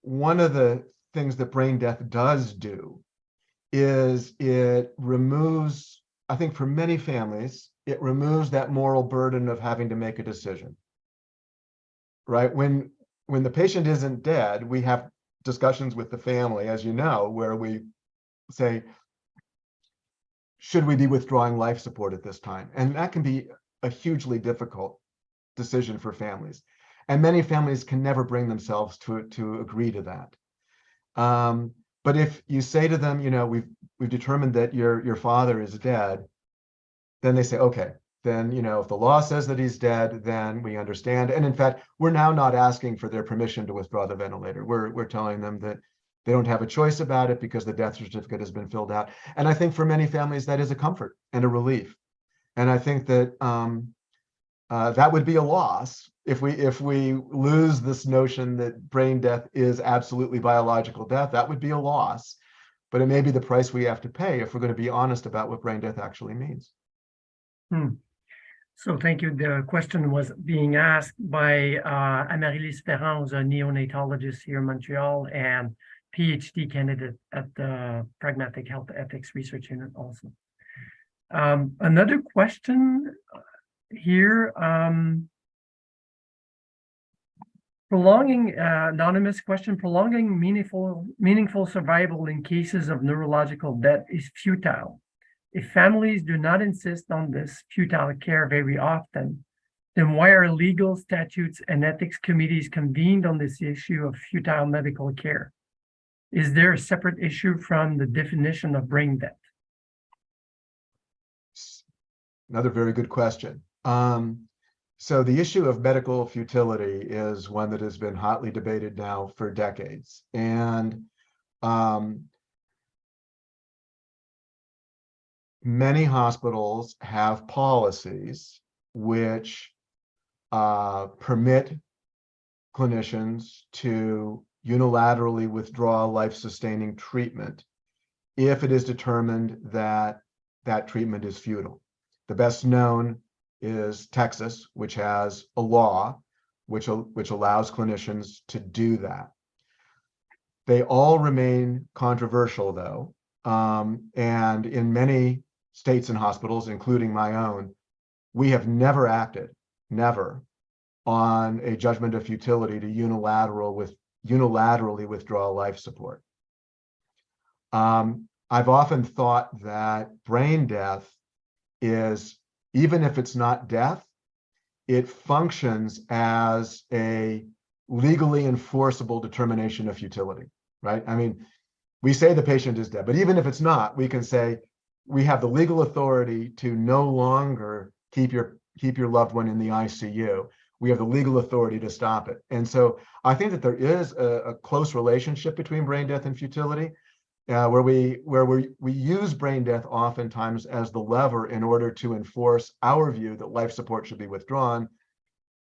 Speaker 2: one of the things that brain death does do is it removes, I think for many families, it removes that moral burden of having to make a decision, right? When the patient isn't dead, we have discussions with the family, as you know, where we say, should we be withdrawing life support at this time? And that can be a hugely difficult decision for families. And many families can never bring themselves to agree to that. But if you say to them, we've determined that your father is dead, then they say, okay, then, if the law says that he's dead, then we understand. And in fact, we're now not asking for their permission to withdraw the ventilator. We're telling them that they don't have a choice about it because the death certificate has been filled out. And I think for many families, that is a comfort and a relief. And I think that that would be a loss if we lose this notion that brain death is absolutely biological death. That would be a loss, but it may be the price we have to pay if we're going to be honest about what brain death actually means.
Speaker 1: So thank you. The question was being asked by Amaryllis Ferrand, who's a neonatologist here in Montreal and PhD candidate at the Pragmatic Health Ethics Research Unit also. Another question here, anonymous question, prolonging meaningful survival in cases of neurological death is futile. If families do not insist on this futile care very often, then why are legal statutes and ethics committees convened on this issue of futile medical care? Is there a separate issue from the definition of brain death?
Speaker 2: Another very good question. So the issue of medical futility is one that has been hotly debated now for decades. And many hospitals have policies which permit clinicians to unilaterally withdraw life-sustaining treatment if it is determined that that treatment is futile. The best known is Texas, which has a law which allows clinicians to do that. They all remain controversial, though, and in many states and hospitals, including my own, we have never acted, never, on a judgment of futility to unilaterally withdraw life support. I've often thought that brain death is, even if it's not death, it functions as a legally enforceable determination of futility, right? I mean, we say the patient is dead, but even if it's not, we can say we have the legal authority to no longer keep your loved one in the ICU. We have the legal authority to stop it. And so I think that there is a close relationship between brain death and futility, where we use brain death oftentimes as the lever in order to enforce our view that life support should be withdrawn.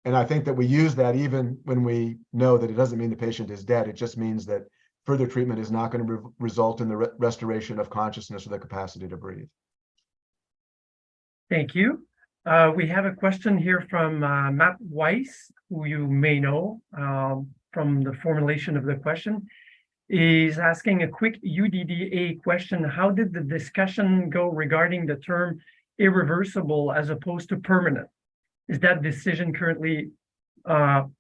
Speaker 2: And I think that we use that even when we know that it doesn't mean the patient is dead. It just means that further treatment is not going to result in the restoration of consciousness or the capacity to breathe.
Speaker 1: Thank you. We have a question here from Matt Weiss, who you may know from the formulation of the question. He's asking a quick UDDA question. How did the discussion go regarding the term irreversible as opposed to permanent? Is that decision currently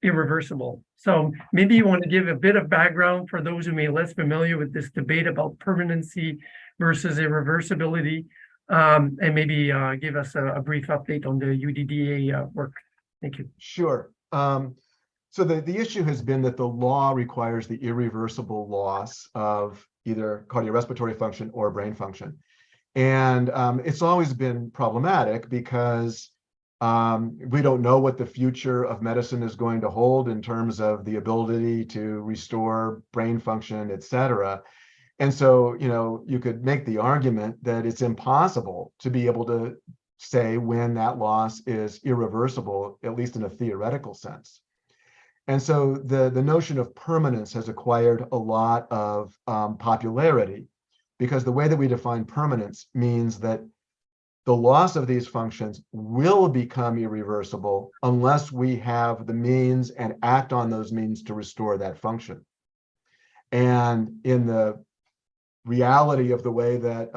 Speaker 1: irreversible? So maybe you want to give a bit of background for those who may be less familiar with this debate about permanency versus irreversibility, and maybe give us a brief update on the UDDA work. Thank you.
Speaker 2: Sure. So the issue has been that the law requires the irreversible loss of either cardiorespiratory function or brain function. And it's always been problematic because we don't know what the future of medicine is going to hold in terms of the ability to restore brain function, et cetera. And so, you could make the argument that it's impossible to be able to say when that loss is irreversible, at least in a theoretical sense. And so the notion of permanence has acquired a lot of popularity, because the way that we define permanence means that the loss of these functions will become irreversible unless we have the means and act on those means to restore that function. And in the reality of the way that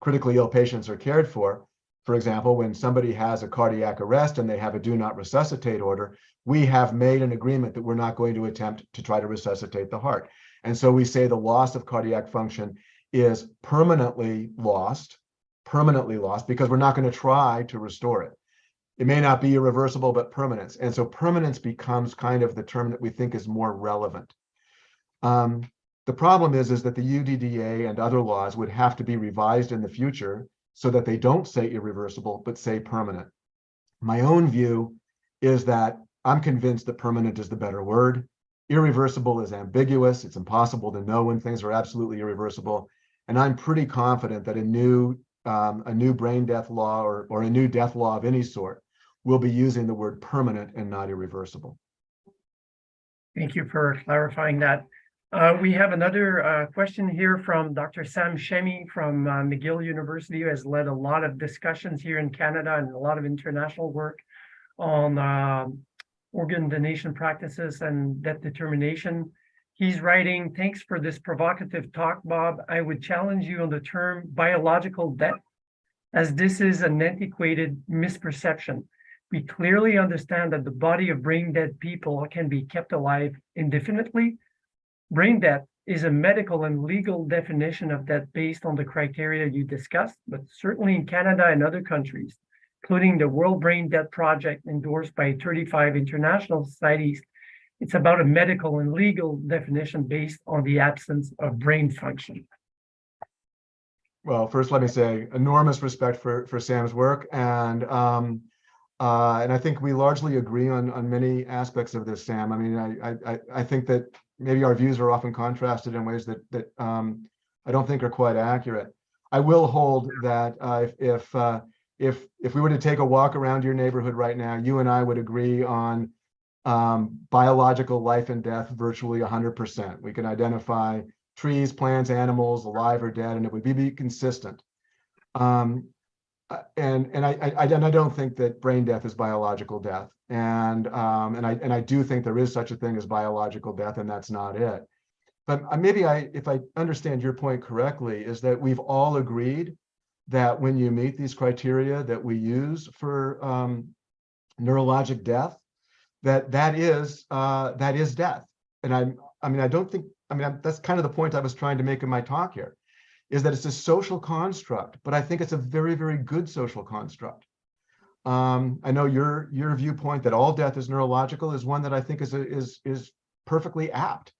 Speaker 2: critically ill patients are cared for example, when somebody has a cardiac arrest and they have a do not resuscitate order, we have made an agreement that we're not going to attempt to try to resuscitate the heart. And so we say the loss of cardiac function is permanently lost because we're not going to try to restore it. It may not be irreversible, but permanence. And so permanence becomes kind of the term that we think is more relevant. The problem is that the UDDA and other laws would have to be revised in the future so that they don't say irreversible, but say permanent. My own view is that I'm convinced that permanent is the better word. Irreversible is ambiguous. It's impossible to know when things are absolutely irreversible. And I'm pretty confident that a new brain death law or a new death law of any sort will be using the word permanent and not irreversible.
Speaker 1: Thank you for clarifying that. We have another question here from Dr. Sam Shemi from McGill University, who has led a lot of discussions here in Canada and a lot of international work on organ donation practices and death determination. He's writing, thanks for this provocative talk, Bob. I would challenge you on the term biological death, as this is an antiquated misperception. We clearly understand that the body of brain dead people can be kept alive indefinitely. Brain death is a medical and legal definition of that based on the criteria you discussed, but certainly in Canada and other countries, including the World Brain Death Project endorsed by 35 international societies, it's about a medical and legal definition based on the absence of brain function.
Speaker 2: Well, first, let me say enormous respect for Sam's work, and I think we largely agree on many aspects of this, Sam. I mean, I think that maybe our views are often contrasted in ways that I don't think are quite accurate. I will hold that if we were to take a walk around your neighborhood right now, you and I would agree on biological life and death virtually 100%. We can identify trees, plants, animals, alive or dead, and it would be consistent. And I don't think that brain death is biological death, and I do think there is such a thing as biological death, and that's not it. But maybe if I understand your point correctly, is that we've all agreed that when you meet these criteria that we use for neurologic death, that is death. And that's kind of the point I was trying to make in my talk here, is that it's a social construct, but I think it's a very, very good social construct. I know your viewpoint that all death is neurological is one that I think is perfectly apt.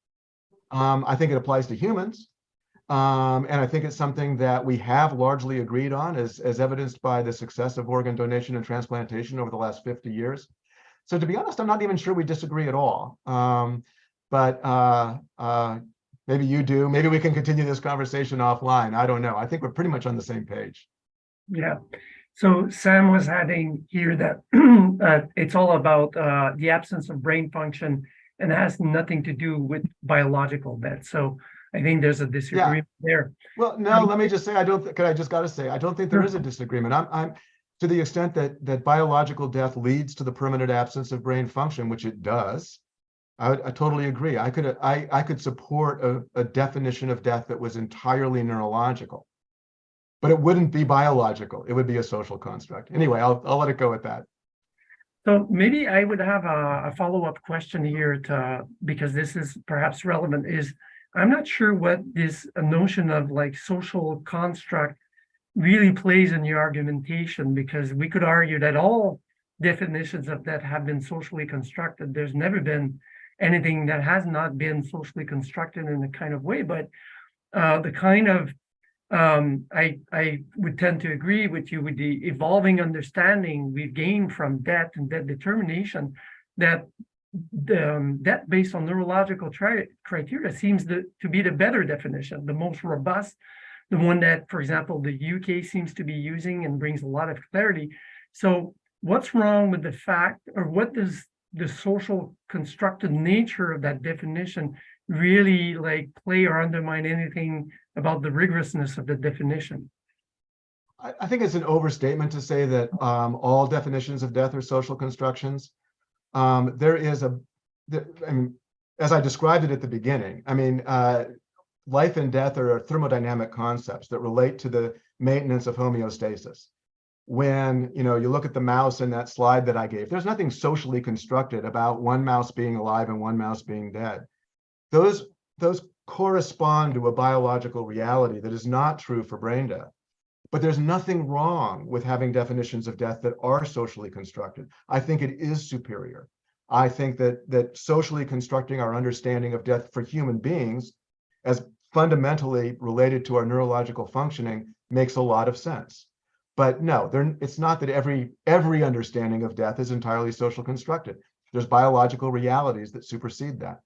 Speaker 2: I think it applies to humans, and I think it's something that we have largely agreed on, as evidenced by the success of organ donation and transplantation over the last 50 years. So to be honest, I'm not even sure we disagree at all. But maybe you do. Maybe we can continue this conversation offline. I don't know. I think we're pretty much on the same page.
Speaker 1: Yeah. So Sam was adding here that it's all about the absence of brain function and has nothing to do with biological death. So I think there's a disagreement there.
Speaker 2: Well, no, let me just say, I just got to say, I don't think there is a disagreement. I'm to the extent that biological death leads to the permanent absence of brain function, which it does. I totally agree. I could support a definition of death that was entirely neurological, but it wouldn't be biological. It would be a social construct. Anyway, I'll let it go at that.
Speaker 1: So maybe I would have a follow-up question here because this is perhaps relevant, is I'm not sure what this notion of like social construct really plays in your argumentation, because we could argue that all definitions of that have been socially constructed. There's never been anything that has not been socially constructed in a kind of way, but the kind of I would tend to agree with you with the evolving understanding we've gained from death and death determination, that the death based on neurological criteria seems to be the better definition, the most robust, the one that, for example, the UK seems to be using and brings a lot of clarity. So what's wrong with the fact, or what does the social constructed nature of that definition really like play or undermine anything about the rigorousness of the definition?
Speaker 2: I think it's an overstatement to say that all definitions of death are social constructions. There is I mean, as I described it at the beginning, I mean, life and death are thermodynamic concepts that relate to the maintenance of homeostasis. When you look at the mouse in that slide that I gave, there's nothing socially constructed about one mouse being alive and one mouse being dead. Those correspond to a biological reality that is not true for brain death. But there's nothing wrong with having definitions of death that are socially constructed. I think it is superior. I think that socially constructing our understanding of death for human beings as fundamentally related to our neurological functioning makes a lot of sense. But no, it's not that every understanding of death is entirely social constructed. There's biological realities that supersede that.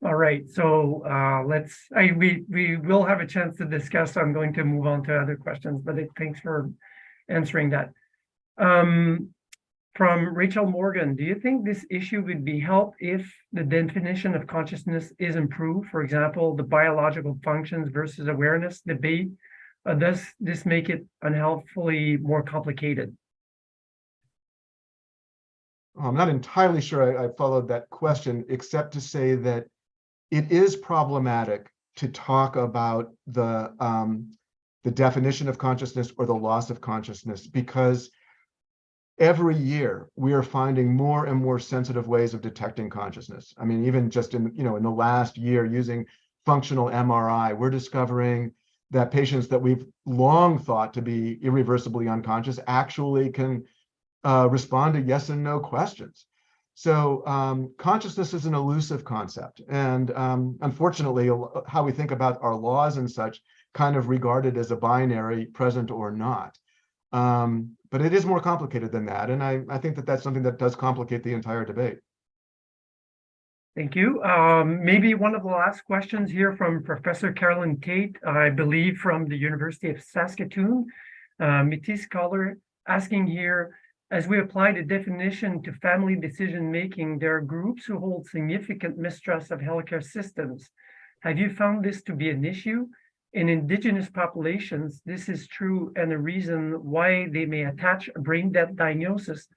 Speaker 1: All right, so we will have a chance to discuss. So I'm going to move on to other questions, but thanks for answering that. From Rachel Morgan, do you think this issue would be helped if the definition of consciousness is improved? For example, the biological functions versus awareness debate. Does this make it unhelpfully more complicated?
Speaker 2: I'm not entirely sure I followed that question, except to say that it is problematic to talk about the definition of consciousness or the loss of consciousness, because every year we are finding more and more sensitive ways of detecting consciousness. I mean, even just in the last year, using functional MRI, we're discovering that patients that we've long thought to be irreversibly unconscious actually can respond to yes and no questions. So consciousness is an elusive concept. And unfortunately, how we think about our laws and such kind of regarded as a binary, present or not. But it is more complicated than that. And I think that that's something that does complicate the entire debate.
Speaker 1: Thank you. Maybe one of the last questions here from Professor Carolyn Tate, I believe from the University of Saskatoon, Métis scholar, asking here, as we apply the definition to family decision-making, there are groups who hold significant mistrust of healthcare systems. Have you found this to be an issue? In Indigenous populations, this is true, and a reason why they may attach a brain death diagnosis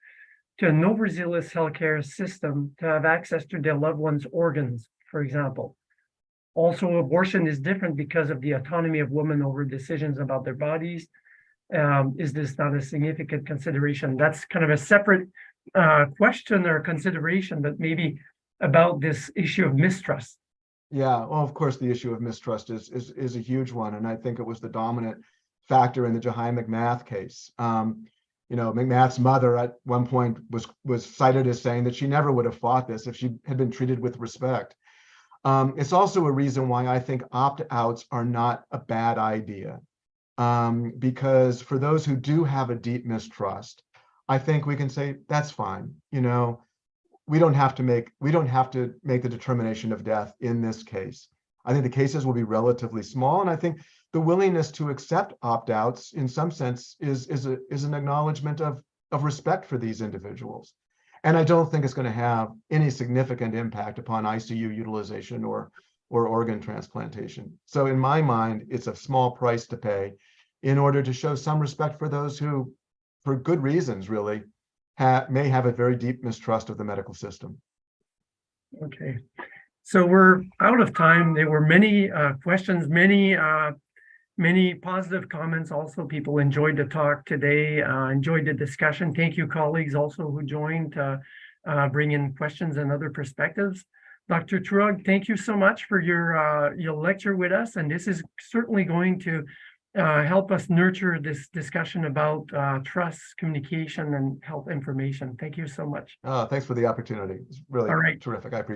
Speaker 1: to an overzealous healthcare system to have access to their loved one's organs, for example. Also, abortion is different because of the autonomy of women over decisions about their bodies. Is this not a significant consideration? That's kind of a separate question or consideration, but maybe about this issue of mistrust.
Speaker 2: Yeah, well, of course, the issue of mistrust is a huge one, and I think it was the dominant factor in the Jahi McMath case. McMath's mother at one point was cited as saying that she never would have fought this if she had been treated with respect. It's also a reason why I think opt-outs are not a bad idea, because for those who do have a deep mistrust, I think we can say that's fine. We don't have to make the determination of death in this case. I think the cases will be relatively small, and I think the willingness to accept opt-outs in some sense is an acknowledgement of respect for these individuals. And I don't think it's going to have any significant impact upon ICU utilization or organ transplantation. So in my mind, it's a small price to pay in order to show some respect for those who, for good reasons, really, may have a very deep mistrust of the medical system.
Speaker 1: Okay. So we're out of time. There were many questions, many positive comments. Also, people enjoyed the talk today, enjoyed the discussion. Thank you, colleagues, also who joined to bring in questions and other perspectives. Dr. Truog, thank you so much for your lecture with us. And this is certainly going to help us nurture this discussion about trust, communication, and health information. Thank you so much.
Speaker 2: Thanks for the opportunity. It's really terrific. I appreciate it.